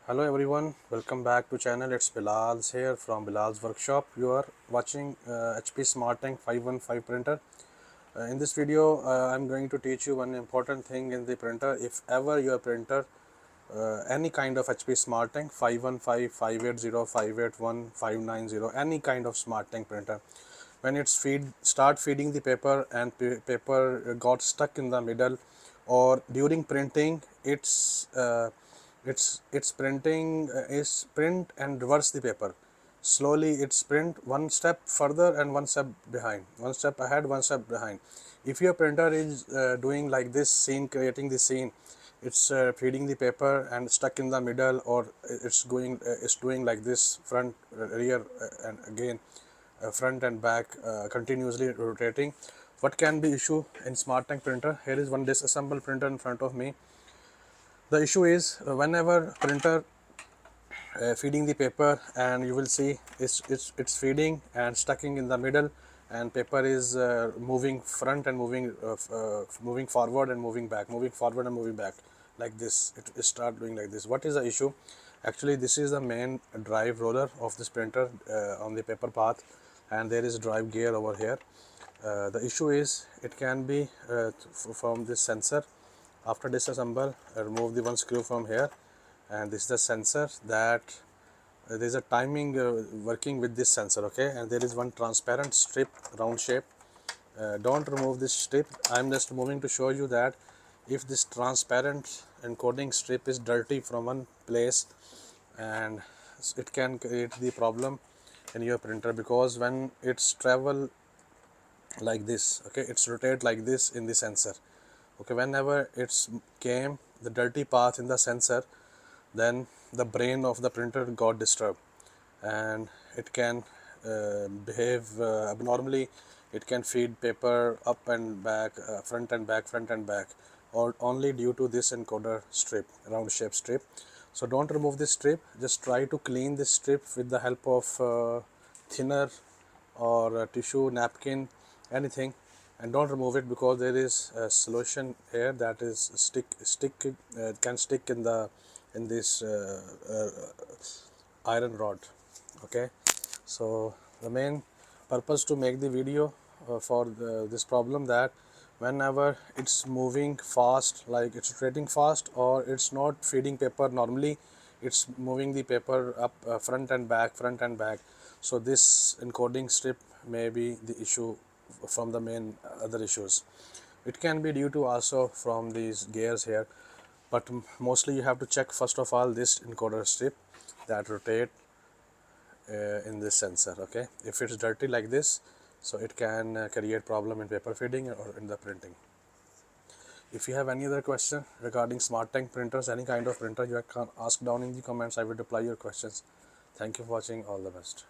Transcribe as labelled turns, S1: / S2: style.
S1: Hello everyone, welcome back to channel. It's Bilal's here from Bilal's workshop. You are watching HP Smart Tank 515 printer. In this video I'm going to teach you one important thing in the printer. If ever your printer any kind of HP Smart Tank 515, 580, 581, 590, any kind of Smart Tank printer, when it's start feeding the paper and paper got stuck in the middle, or during printing it's printing is print and reverse the paper slowly. It's print one step further and one step behind, one step ahead, one step behind. If your printer is doing like this scene, creating the scene, it's feeding the paper and stuck in the middle, or it's doing like this, front, rear, and again front and back, continuously rotating. What can be issue in Smart Tank printer? Here is one disassembled printer in front of me. The issue is whenever printer feeding the paper, and you will see it's feeding and stucking in the middle, and paper is moving front and moving forward and moving back, moving forward and moving back, like this. It start doing like this. What is the issue? Actually, this is the main drive roller of this printer on the paper path, and there is a drive gear over here. The issue is it can be from this sensor. After disassemble, remove the one screw from here, and this is the sensor that there is a timing working with this sensor, okay. And there is one transparent strip, round shape. Don't remove this strip. I'm just moving to show you that if this transparent encoding strip is dirty from one place, and it can create the problem in your printer, because when it's travel like this, okay, it's rotate like this in the sensor, okay. Whenever it's came the dirty path in the sensor, then the brain of the printer got disturbed, and it can behave abnormally. It can feed paper up and back, front and back, front and back, or only due to this encoder strip, round shape strip. So don't remove this strip. Just try to clean this strip with the help of thinner or tissue, napkin, anything, and don't remove it, because there is a solution here that is can stick in this iron rod, okay. So the main purpose to make the video for this problem, that whenever it's moving fast, like it's rotating fast, or it's not feeding paper normally, it's moving the paper up, front and back, front and back. So this encoding strip may be the issue from the main other issues. It can be due to also from these gears here, but mostly you have to check first of all this encoder strip that rotate in this sensor, okay. If it's dirty like this, so it can create problem in paper feeding or in the printing. If you have any other question regarding Smart Tank printers, any kind of printer, you can ask down in the comments. I will reply your questions. Thank you for watching. All the best.